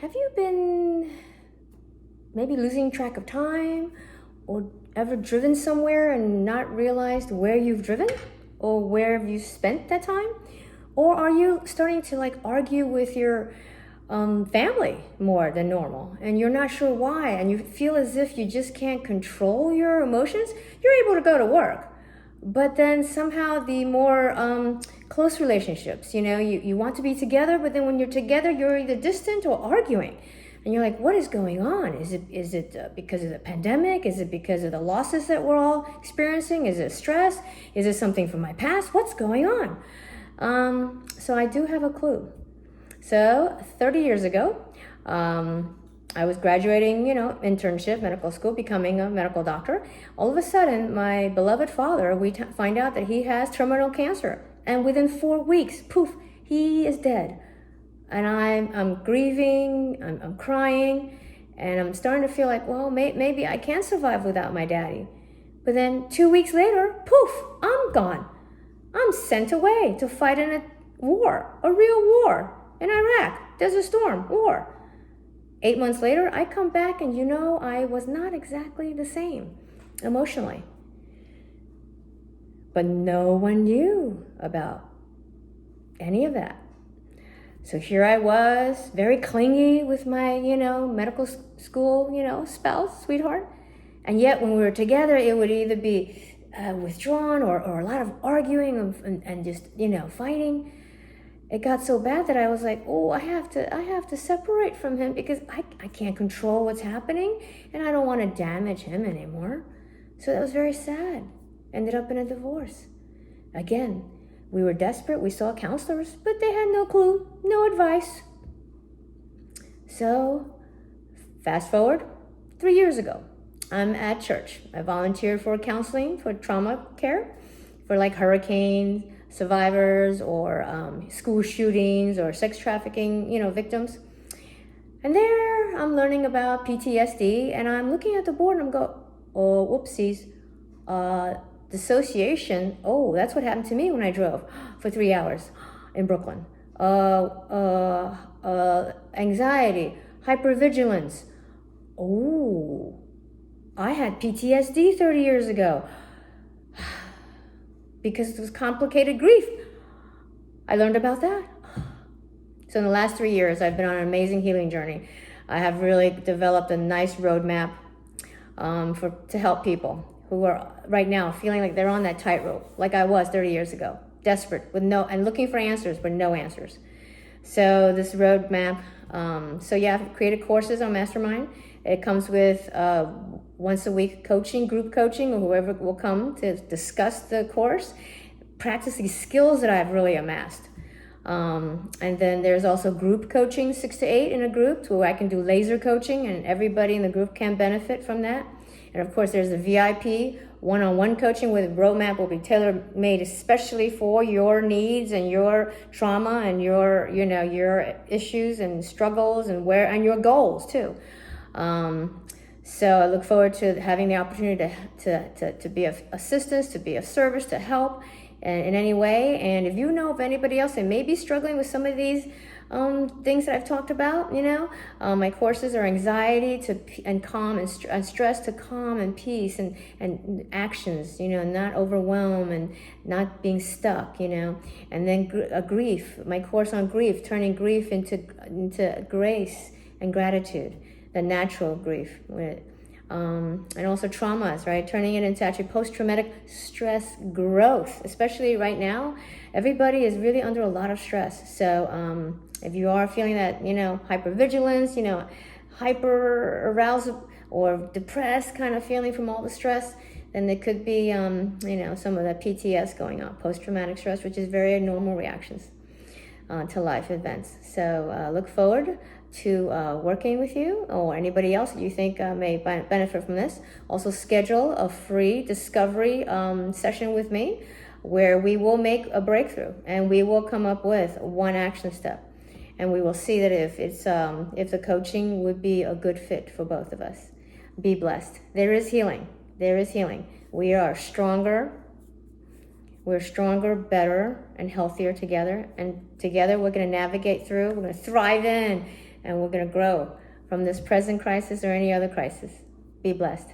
Have you been maybe losing track of time or ever driven somewhere and not realized where you've driven or where have you spent that time? Or are you starting to like argue with your family more than normal and you're not sure why and you feel as if you just can't control your emotions? You're able to go to work, but then somehow the more close relationships, you want to be together, but then when you're together, you're either distant or arguing. And you're like, what is going on? Is it because of the pandemic? Is it because of the losses that we're all experiencing? Is it stress? Is it something from my past? What's going on? So I do have a clue. So 30 years ago, I was graduating, internship, medical school, becoming a medical doctor. All of a sudden, my beloved father, we find out that he has terminal cancer. And within 4 weeks, poof, he is dead. And I'm grieving, I'm crying, and I'm starting to feel like, well, maybe I can survive without my daddy. But then 2 weeks later, poof, I'm gone. I'm sent away to fight in a war, a real war in Iraq, Desert Storm, war. 8 months later, I come back and I was not exactly the same emotionally. But no one knew about any of that. So here I was, very clingy with my, medical school, spouse, sweetheart. And yet when we were together, it would either be withdrawn or a lot of arguing and just, fighting. It got so bad that I was like, oh, I have to separate from him because I can't control what's happening and I don't want to damage him anymore. So that was very sad. Ended up in a divorce. Again, we were desperate. We saw counselors, but they had no clue, no advice. So fast forward 3 years ago, I'm at church. I volunteered for counseling for trauma care for like hurricanes, survivors, or school shootings, or sex trafficking, victims. And there I'm learning about PTSD, and I'm looking at the board and I'm going, oh, whoopsies. Dissociation, oh, that's what happened to me when I drove for 3 hours in Brooklyn. Anxiety, hypervigilance. Oh, I had PTSD 30 years ago because it was complicated grief. I learned about that. So in the last 3 years, I've been on an amazing healing journey. I have really developed a nice roadmap to help people who are right now feeling like they're on that tightrope, like I was 30 years ago, desperate and looking for answers, but no answers. So this roadmap, I've created courses on Mastermind. It comes with once a week coaching, group coaching, or whoever will come to discuss the course, practice these skills that I've really amassed. And then there's also group coaching, 6 to 8 in a group, where I can do laser coaching and everybody in the group can benefit from that. And of course, there's the VIP one-on-one coaching where the roadmap will be tailor-made especially for your needs and your trauma and your issues and struggles and your goals too. So I look forward to having the opportunity to be of assistance, to be of service, to help in any way. And if you know of anybody else that may be struggling with some of these things that I've talked about, my courses are anxiety and calm and stress to calm and peace and actions, not overwhelm and not being stuck, and then grief, my course on grief, turning grief into grace and gratitude, the natural grief, and also traumas, right? Turning it into actually post-traumatic stress growth, especially right now. Everybody is really under a lot of stress. So if you are feeling that, hypervigilance, hyper arousal or depressed kind of feeling from all the stress, then there could be, some of that PTS going on, post-traumatic stress, which is very normal reactions to life events. So look forward to working with you or anybody else that you think may benefit from this. Also schedule a free discovery session with me where we will make a breakthrough and we will come up with one action step. And we will see that if the coaching would be a good fit for both of us. Be blessed. There is healing. There is healing. We are stronger. We're stronger, better, and healthier together. And together we're going to navigate through. We're going to thrive in and we're going to grow from this present crisis or any other crisis. Be blessed.